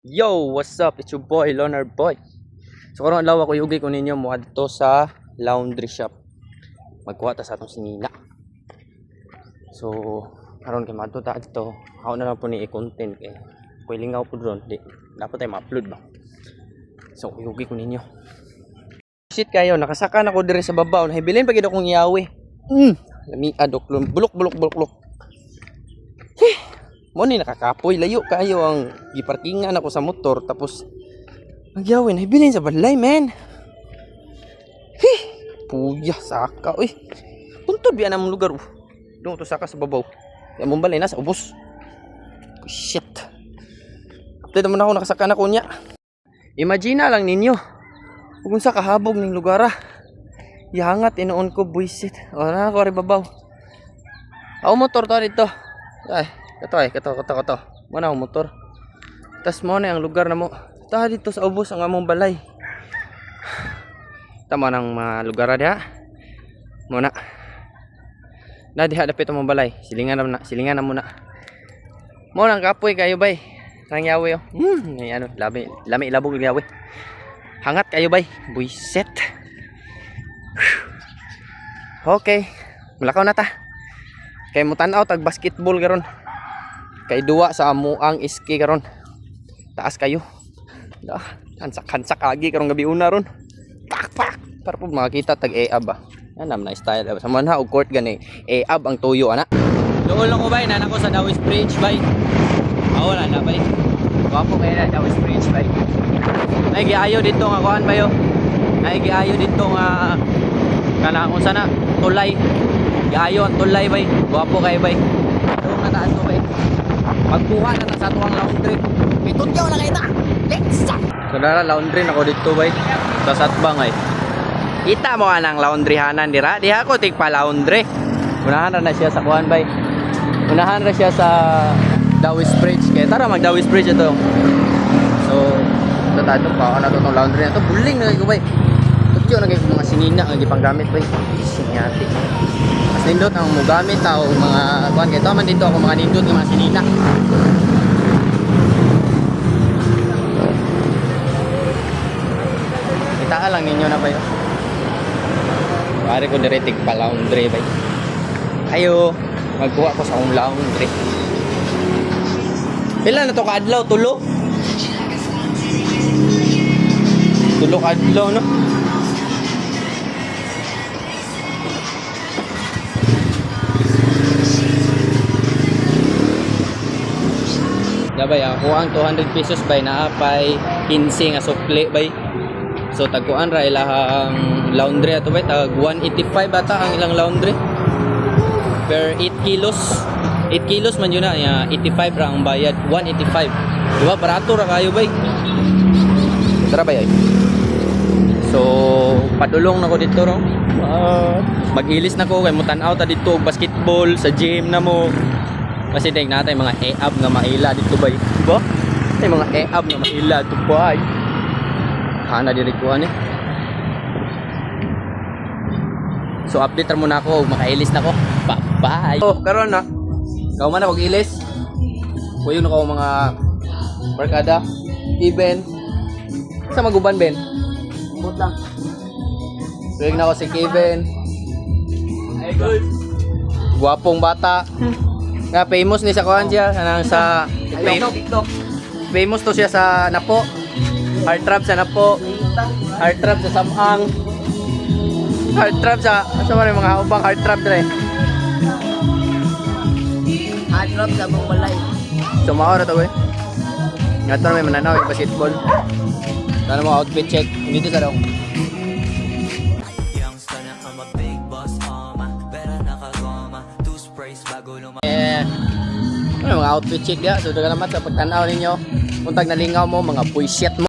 Yo, what's up? It's your boy, Leonard Boy. So karon adlaw ako yugi ko ninyo mo adto sa laundry shop. Magkuha ta sa atong sinina. So karon kay madto ta adto, ako na lang po ni i-content kay koy lingaw pud ron, di dapat ay ma-upload ba. So yugi ko ninyo. Shit kayo, nakasaka na ko dire sa babaw, nahibilin pa gid akong yawi. Lami adok bulok. Mo ni nakakapoy layo kayo ang giparkingan ako sa motor tapos nagyawin hibilin sa balay men. Puya saka uy. Puntod biya namong lugar. Dong to saka sa babaw. Ya mong balay na sa ubos. Shit. Update mo na ako nakasaka na ko nya. Imagine lang ninyo. Kung sa kahabog ning lugar ah. Ihangat inoon ko buisit. O na ako ri babaw. Ako motor to dito. Ay. Kato. Mana ang motor. Tas mo na ang lugar na mo. Ta dito sa ubos ang among balay. Tama nang mga lugar dia. Muna. Na diha dapit among balay. Silingan na muna. Mo nang kapoy kayo bay. Nang yawi oh. May ano, lami ilabog yawi. Hangat kayo bay. Buiset. Okay. Mulakaw na ta. Kay mo tan-aw tag basketball karon. Kay duwa sa amuang iski karon. Taas kayo. Hansak agi karong gabi una ron. Pak. Para po makakita tag e-ab ba. Yan na style. Sa manha og court gani. E-ab ang tuyo ana. Doon lang ko bay nana ko sa Dawis Bridge bay. Wala na bay. Wapo kay na Dawis Bridge bay. Ay giayo dito nga kuan bayo. Ay giayo dito nga kana unsa na tulay. Giayo ang tulay bay. Wapo kay bay. Doon na taan ko bay. Magkuha na sa tuwang laundry. Itutyaw na kayo na. Let's go! So dara laundry na ko dito bay. Sa satbang ay. Kita mo anang laundry hanan dira. Di ako tigpa laundry. Unahan na siya sa kuhan bay. Unahan na siya sa Dawis Bridge. Kaya tara mag Dawis Bridge ito. So tatadong pa ako na itong laundry na ito. Buling na kayo bay. Tutyaw na kayo mga sinina. Ang ipanggamit bay. Sinyati. Mas nindot ang mugamit o mga kuhan. Kaya taman dito ako mga nindot ng mga sinina. Kita lang ninyo na ba yun? Pare ko diretig pa laundry ba? Ayo, magkuha ko sa akong laundry. Pila na to kaadlaw? Tulo kaadlaw no? Dabay, ako ang 200 pesos bay naapay 15 nga sukli bay. So tagkuan ra ilahang laundry ato bay tag 185 bata ang ilang laundry per 8 kilos. 8 kilos man yun na, 85 ra ang bayad, 185. Diba barato ra kayo bay. Tara bay ay. So padulong na ko dito ro. Mag-ilis na ko kay mutan-aw ta dito og basketball sa gym na mo. Kasi tingnan natin mga e-ab nga maila dito bay. Diba? Ay mga e-ab nga maila dito bay. Hana diri ko ani. So update ra muna ako, makailis na ko. Bye. Oh, karon na. Kaw man ako ilis. Kuyo na ko mga barkada, even sa maguban ben. Butang. Ring na ko si Kevin. Hey good. Guwapong bata. Nga famous ni sa kuan siya kanang sa TikTok. Famous to siya sa Napo. Heart trap sa Napo. Heart trap sa Samang. Heart trap sa asa man mga ubang heart trap dire. Heart trap sa buong balay. So mao ra to boy. Ngato may mananaw yung basketball. Ano mo outfit check dito sa daw. Ano mga outfit check dia. So daga naman sa pagtanaw ninyo. Untag nalingaw mo mga puisyet mo.